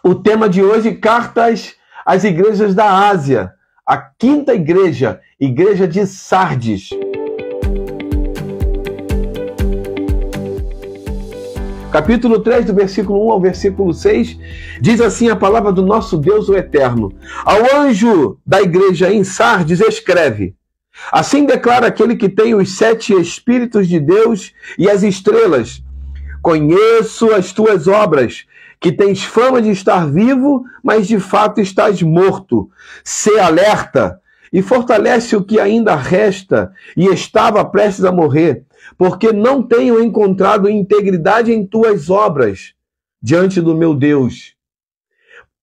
o tema de hoje, cartas às igrejas da Ásia. A quinta igreja, igreja de Sardes. Capítulo 3, do versículo 1 ao versículo 6, diz assim a palavra do nosso Deus, o Eterno. Ao anjo da igreja em Sardes escreve: assim declara aquele que tem os 7 Espíritos de Deus e as estrelas. Conheço as tuas obras, que tens fama de estar vivo, mas de fato estás morto. Sê alerta e fortalece o que ainda resta e estava prestes a morrer, porque não tenho encontrado integridade em tuas obras diante do meu Deus.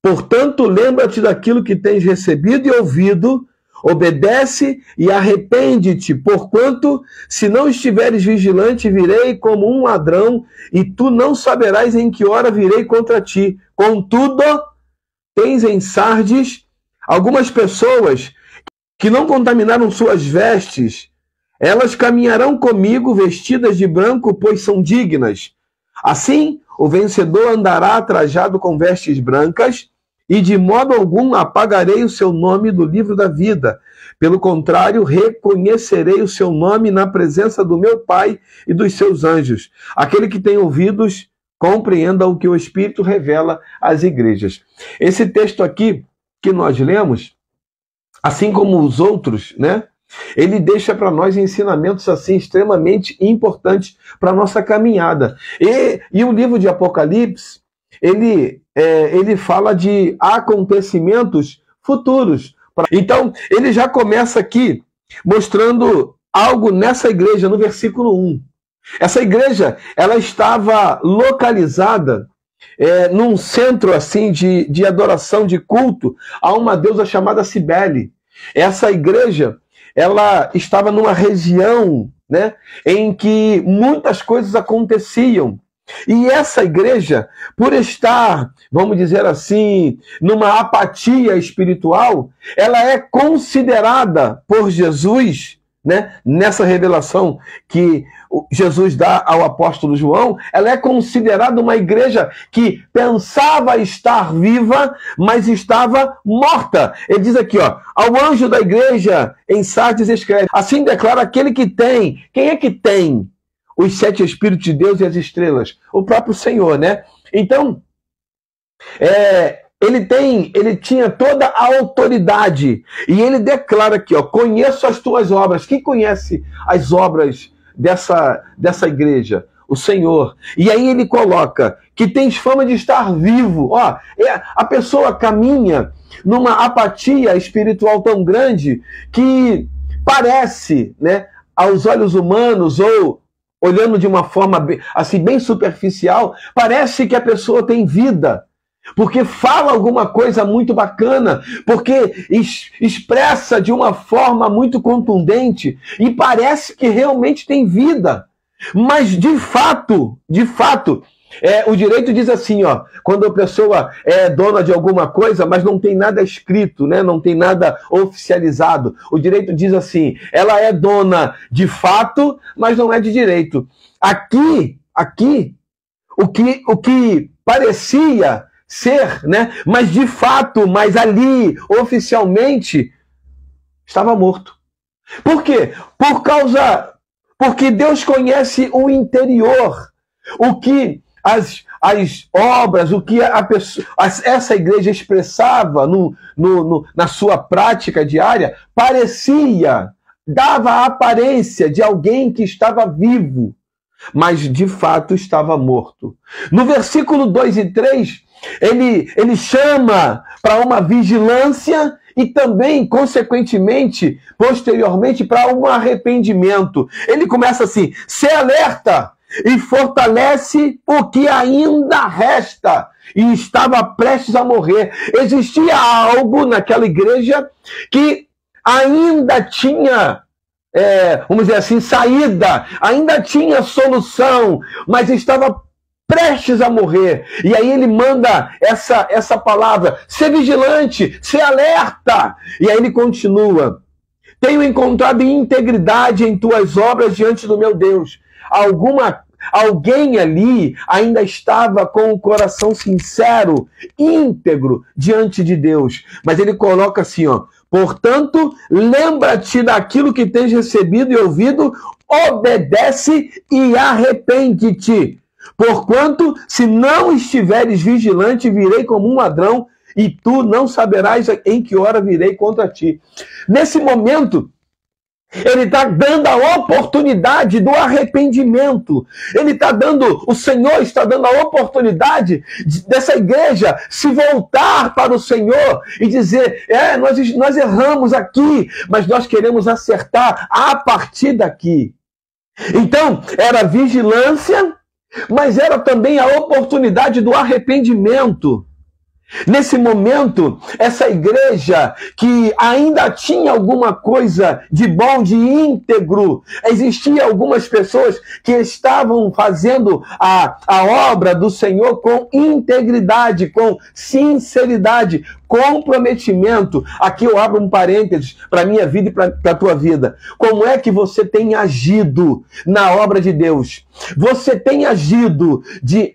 Portanto, lembra-te daquilo que tens recebido e ouvido, obedece e arrepende-te, porquanto, se não estiveres vigilante, virei como um ladrão, e tu não saberás em que hora virei contra ti. Contudo, tens em Sardes algumas pessoas que não contaminaram suas vestes. Elas caminharão comigo vestidas de branco, pois são dignas. Assim, o vencedor andará trajado com vestes brancas, e de modo algum apagarei o seu nome do livro da vida. Pelo contrário, reconhecerei o seu nome na presença do meu Pai e dos seus anjos. Aquele que tem ouvidos, compreenda o que o Espírito revela às igrejas. Esse texto aqui que nós lemos, assim como os outros, né? Ele deixa para nós ensinamentos assim extremamente importantes para a nossa caminhada. E o livro de Apocalipse, ele fala de acontecimentos futuros. Então, ele já começa aqui mostrando algo nessa igreja, no versículo 1. Essa igreja, ela estava localizada num centro assim de adoração, de culto, a uma deusa chamada Cibele. Essa igreja, ela estava numa região, né, em que muitas coisas aconteciam. E essa igreja, por estar, vamos dizer assim, numa apatia espiritual, ela é considerada por Jesus, né, nessa revelação que Jesus dá ao apóstolo João, ela é considerada uma igreja que pensava estar viva, mas estava morta. Ele diz aqui, ó, ao anjo da igreja em Sardes escreve: assim declara aquele que tem. Quem é que tem os 7 Espíritos de Deus e as estrelas? O próprio Senhor, né? Então, ele tinha toda a autoridade. E ele declara aqui, ó, conheço as tuas obras. Quem conhece as obras dessa igreja? O Senhor. E aí ele coloca que tens fama de estar vivo. Ó, a pessoa caminha numa apatia espiritual tão grande que parece, né, aos olhos humanos, ou olhando de uma forma assim bem superficial, parece que a pessoa tem vida, porque fala alguma coisa muito bacana, porque expressa de uma forma muito contundente e parece que realmente tem vida. Mas de fato, o direito diz assim, ó, quando a pessoa é dona de alguma coisa, mas não tem nada escrito, né, não tem nada oficializado. O direito diz assim, ela é dona de fato, mas não é de direito. Aqui, o que parecia ser, né, mas de fato, mas ali, oficialmente, estava morto. Por quê? Porque Deus conhece o interior, o que as obras, o que essa igreja expressava na sua prática diária, dava a aparência de alguém que estava vivo, mas de fato estava morto. No versículo 2 e 3, ele chama para uma vigilância e também, consequentemente, posteriormente, para um arrependimento. Ele começa assim: se alerta e fortalece o que ainda resta, e estava prestes a morrer. Existia algo naquela igreja que ainda tinha, vamos dizer assim, saída, ainda tinha solução, mas estava prestes a morrer. E aí ele manda essa palavra: ser vigilante, ser alerta. E aí ele continua: tenho encontrado integridade em tuas obras diante do meu Deus. alguém ali ainda estava com o coração sincero, íntegro diante de Deus. Mas ele coloca assim, ó: portanto, lembra-te daquilo que tens recebido e ouvido, obedece e arrepende-te. Porquanto, se não estiveres vigilante, virei como um ladrão, e tu não saberás em que hora virei contra ti. Nesse momento, ele está dando a oportunidade do arrependimento. O Senhor está dando a oportunidade dessa igreja se voltar para o Senhor e dizer: nós erramos aqui, mas nós queremos acertar a partir daqui. Então, era vigilância, mas era também a oportunidade do arrependimento. Nesse momento, essa igreja que ainda tinha alguma coisa de bom, de íntegro, existiam algumas pessoas que estavam fazendo a obra do Senhor com integridade, com sinceridade, comprometimento. Aqui eu abro um parênteses para a minha vida e para a tua vida. Como é que você tem agido na obra de Deus? Você tem agido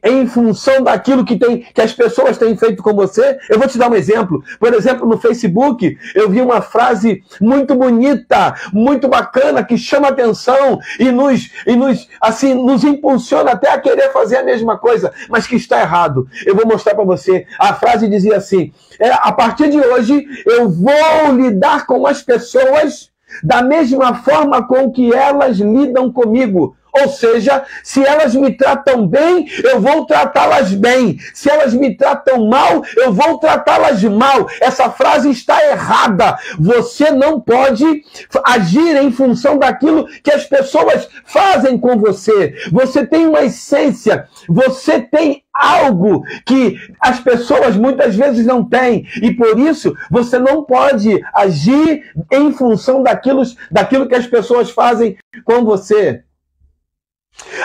em função daquilo que as pessoas têm feito com você? Eu vou te dar um exemplo. Por exemplo, no Facebook, eu vi uma frase muito bonita, muito bacana, que chama atenção e nos impulsiona até a querer fazer a mesma coisa, mas que está errado. Eu vou mostrar para você. A frase dizia assim: a partir de hoje, eu vou lidar com as pessoas da mesma forma com que elas lidam comigo. Ou seja, se elas me tratam bem, eu vou tratá-las bem. Se elas me tratam mal, eu vou tratá-las mal. Essa frase está errada. Você não pode agir em função daquilo que as pessoas fazem com você. Você tem uma essência, você tem algo que as pessoas muitas vezes não têm. E por isso, você não pode agir em função daquilo que as pessoas fazem com você.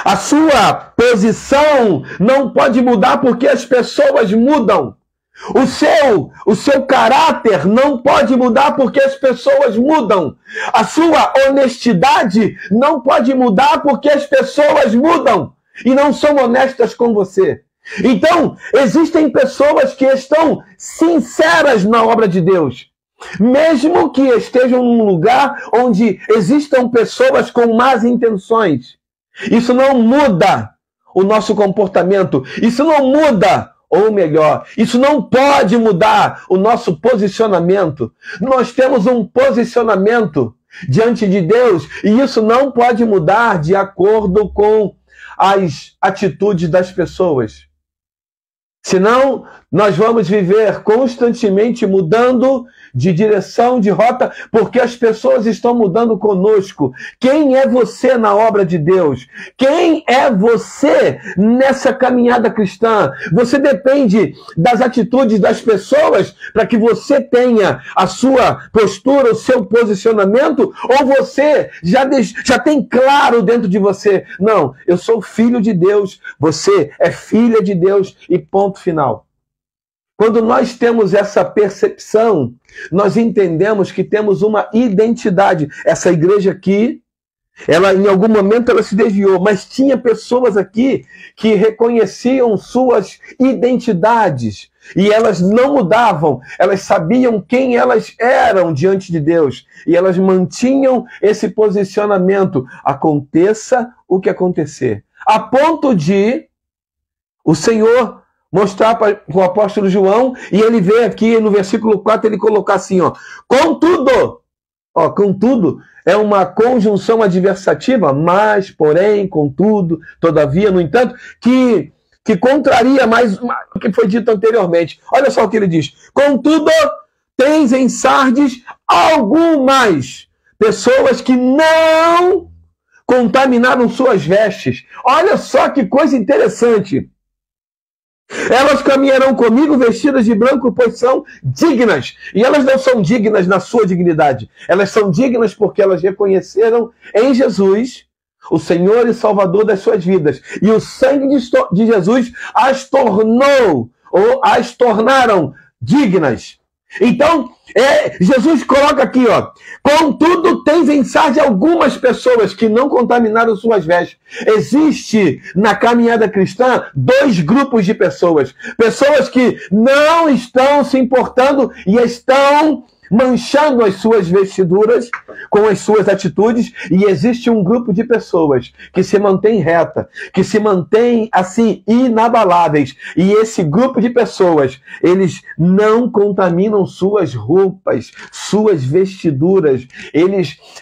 A sua posição não pode mudar porque as pessoas mudam. O seu caráter não pode mudar porque as pessoas mudam. A sua honestidade não pode mudar porque as pessoas mudam e não são honestas com você. Então, existem pessoas que estão sinceras na obra de Deus, mesmo que estejam num lugar onde existam pessoas com más intenções. Isso não muda o nosso comportamento. Isso não muda, ou melhor, isso não pode mudar o nosso posicionamento. Nós temos um posicionamento diante de Deus e isso não pode mudar de acordo com as atitudes das pessoas. Senão, nós vamos viver constantemente mudando de direção, de rota, porque as pessoas estão mudando conosco. Quem é você na obra de Deus? Quem é você nessa caminhada cristã? Você depende das atitudes das pessoas para que você tenha a sua postura, o seu posicionamento? Ou você já tem claro dentro de você: não, eu sou filho de Deus, você é filha de Deus e ponto final. Quando nós temos essa percepção, nós entendemos que temos uma identidade. Essa igreja aqui, em algum momento ela se desviou, mas tinha pessoas aqui que reconheciam suas identidades e elas não mudavam. Elas sabiam quem elas eram diante de Deus e elas mantinham esse posicionamento, aconteça o que acontecer. A ponto de o Senhor mostrar para o apóstolo João, e ele vê aqui no versículo 4, ele colocar assim, contudo, contudo, é uma conjunção adversativa, mas, porém, contudo, todavia, no entanto, que contraria mais o que foi dito anteriormente. Olha só o que ele diz: contudo, tens em Sardes algumas pessoas que não contaminaram suas vestes. Olha só que coisa interessante. Elas caminharão comigo vestidas de branco, pois são dignas. E elas não são dignas na sua dignidade. Elas são dignas porque elas reconheceram em Jesus o Senhor e Salvador das suas vidas. E o sangue de Jesus as tornou, ou as tornaram dignas. Então, Jesus coloca aqui, ó, contudo tem vencido de algumas pessoas que não contaminaram suas vestes. Existe na caminhada cristã 2 grupos de pessoas. Pessoas que não estão se importando e estão manchando as suas vestiduras com as suas atitudes, e existe um grupo de pessoas que se mantém reta, que se mantém assim inabaláveis, e esse grupo de pessoas, eles não contaminam suas roupas, suas vestiduras.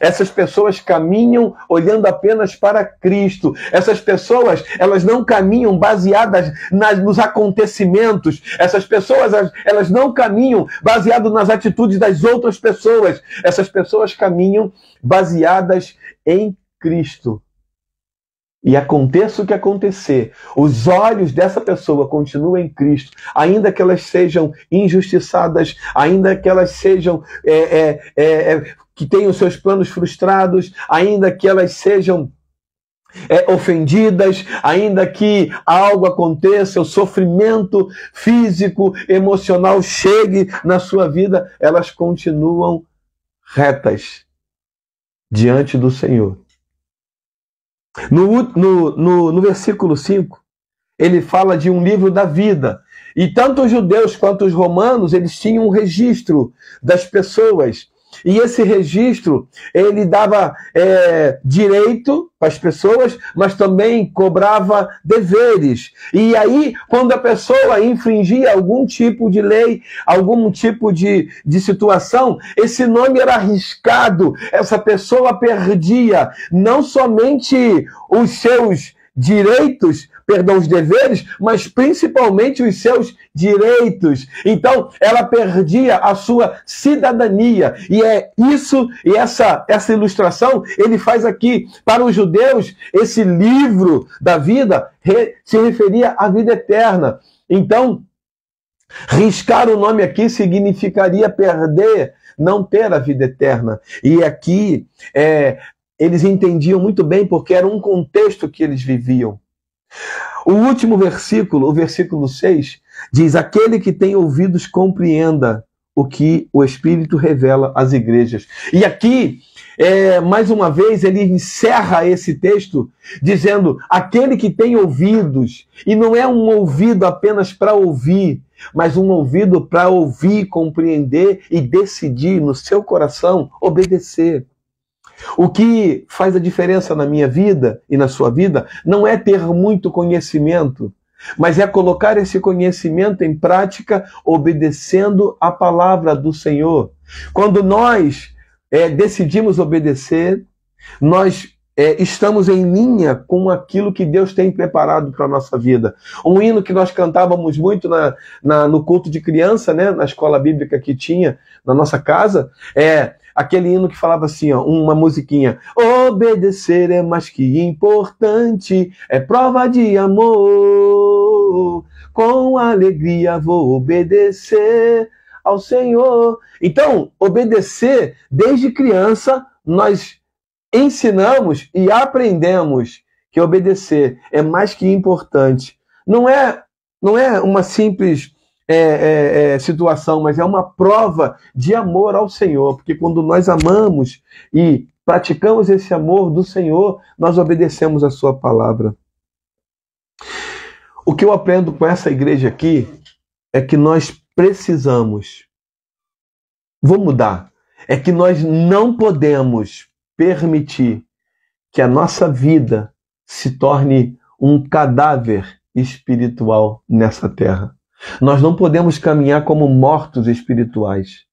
Essas pessoas caminham olhando apenas para Cristo. Essas pessoas, elas não caminham baseadas nos acontecimentos. Essas pessoas, elas não caminham baseadas nas atitudes das outras pessoas. Essas pessoas caminham baseadas em Cristo. E aconteça o que acontecer, os olhos dessa pessoa continuam em Cristo, ainda que elas sejam injustiçadas, ainda que elas sejam que tenham seus planos frustrados, ainda que elas sejam ofendidas, ainda que algo aconteça, o sofrimento físico, emocional chegue na sua vida, elas continuam retas diante do Senhor. No versículo 5, ele fala de um livro da vida. E tanto os judeus quanto os romanos, eles tinham um registro das pessoas. E esse registro, ele dava direito para as pessoas, mas também cobrava deveres. E aí, quando a pessoa infringia algum tipo de lei, algum tipo de situação, esse nome era arriscado. Essa pessoa perdia não somente os seus direitos, os deveres, mas principalmente os seus direitos. Então, ela perdia a sua cidadania. E é isso, e essa ilustração, ele faz aqui. Para os judeus, esse livro da vida se referia à vida eterna. Então, riscar o nome aqui significaria perder, não ter a vida eterna. E aqui, eles entendiam muito bem, porque era um contexto que eles viviam. O último versículo, o versículo 6, diz: aquele que tem ouvidos compreenda o que o Espírito revela às igrejas. E aqui, mais uma vez, ele encerra esse texto dizendo: aquele que tem ouvidos, e não é um ouvido apenas para ouvir, mas um ouvido para ouvir, compreender e decidir no seu coração obedecer. O que faz a diferença na minha vida e na sua vida não é ter muito conhecimento, mas é colocar esse conhecimento em prática obedecendo a palavra do Senhor. Quando nós decidimos obedecer, nós estamos em linha com aquilo que Deus tem preparado para a nossa vida. Um hino que nós cantávamos muito no culto de criança, né, na escola bíblica que tinha na nossa casa, aquele hino que falava assim, ó, uma musiquinha: obedecer é mais que importante, é prova de amor, com alegria vou obedecer ao Senhor. Então, obedecer, desde criança, nós ensinamos e aprendemos que obedecer é mais que importante. Não é uma simples situação, mas é uma prova de amor ao Senhor, porque quando nós amamos e praticamos esse amor do Senhor, nós obedecemos a sua palavra. O que eu aprendo com essa igreja aqui é que nós precisamos, vou mudar, é que nós não podemos permitir que a nossa vida se torne um cadáver espiritual nessa terra. Nós não podemos caminhar como mortos espirituais.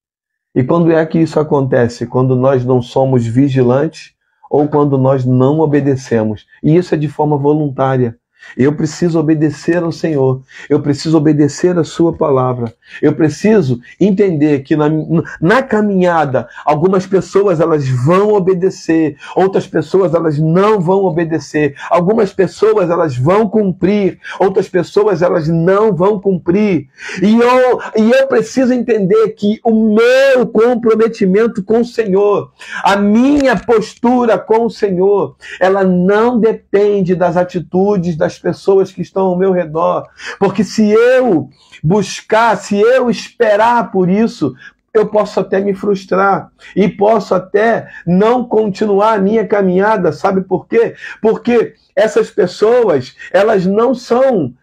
E quando é que isso acontece? Quando nós não somos vigilantes ou quando nós não obedecemos. E isso é de forma voluntária. Eu preciso obedecer ao Senhor. Eu preciso obedecer a sua palavra. Eu preciso entender que na caminhada, algumas pessoas elas vão obedecer, outras pessoas elas não vão obedecer. Algumas pessoas elas vão cumprir, outras pessoas elas não vão cumprir. E eu preciso entender que o meu comprometimento com o Senhor, a minha postura com o Senhor, ela não depende das atitudes das das pessoas que estão ao meu redor. Porque se eu buscar, se eu esperar por isso, eu posso até me frustrar e posso até não continuar a minha caminhada. Sabe por quê? Porque essas pessoas, elas não são,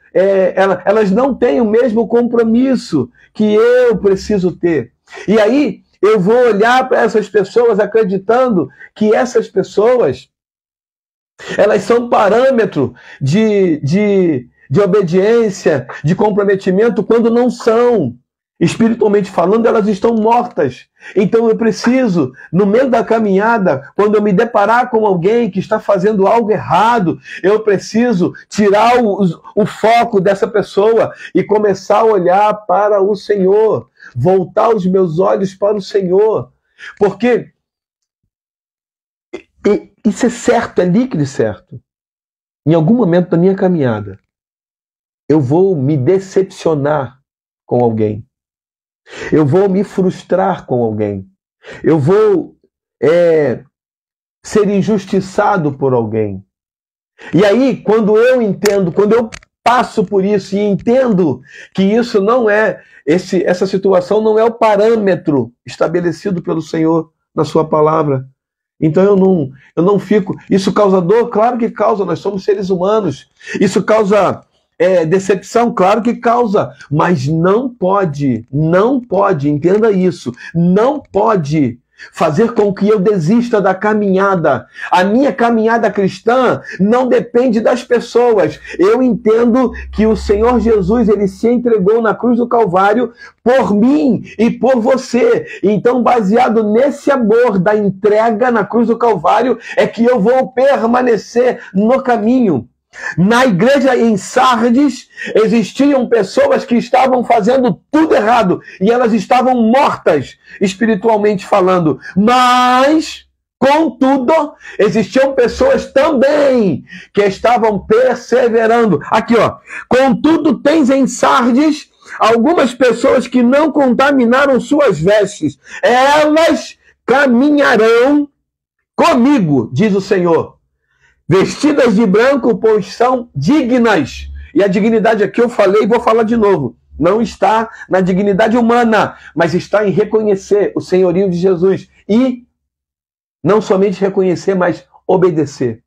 elas não têm o mesmo compromisso que eu preciso ter. E aí eu vou olhar para essas pessoas acreditando que essas pessoas, elas são parâmetro de obediência, de comprometimento, quando não são. Espiritualmente falando, elas estão mortas. Então eu preciso, no meio da caminhada, quando eu me deparar com alguém que está fazendo algo errado, eu preciso tirar o foco dessa pessoa e começar a olhar para o Senhor, voltar os meus olhos para o Senhor. Porque isso é certo, é líquido e certo. Em algum momento da minha caminhada, eu vou me decepcionar com alguém. Eu vou me frustrar com alguém. Eu vou ser injustiçado por alguém. E aí, quando eu entendo, quando eu passo por isso e entendo que isso não é, essa situação não é o parâmetro estabelecido pelo Senhor na sua palavra, então eu não fico... Isso causa dor? Claro que causa, nós somos seres humanos. Isso causa... decepção, claro que causa, mas não pode, entenda isso, não pode fazer com que eu desista da caminhada. A minha caminhada cristã não depende das pessoas. Eu entendo que o Senhor Jesus, ele se entregou na cruz do Calvário por mim e por você. Então, baseado nesse amor da entrega na cruz do Calvário, é que eu vou permanecer no caminho. Na igreja em Sardes, existiam pessoas que estavam fazendo tudo errado e elas estavam mortas, espiritualmente falando. Mas, contudo, existiam pessoas também que estavam perseverando. Aqui, ó. Contudo, tens em Sardes algumas pessoas que não contaminaram suas vestes. Elas caminharão comigo, diz o Senhor, vestidas de branco, pois são dignas. E a dignidade aqui eu falei e vou falar de novo. Não está na dignidade humana, mas está em reconhecer o senhorio de Jesus. E não somente reconhecer, mas obedecer.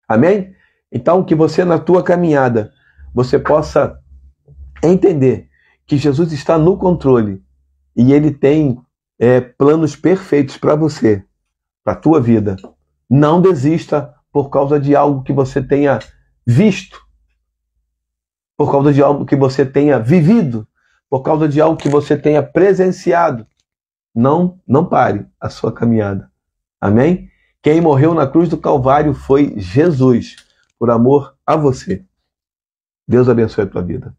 Amém? Então, que você na tua caminhada, você possa entender que Jesus está no controle. E Ele tem planos perfeitos para você, para a tua vida. Não desista por causa de algo que você tenha visto, por causa de algo que você tenha vivido, por causa de algo que você tenha presenciado. Não pare a sua caminhada. Amém? Quem morreu na cruz do Calvário foi Jesus, por amor a você. Deus abençoe a tua vida.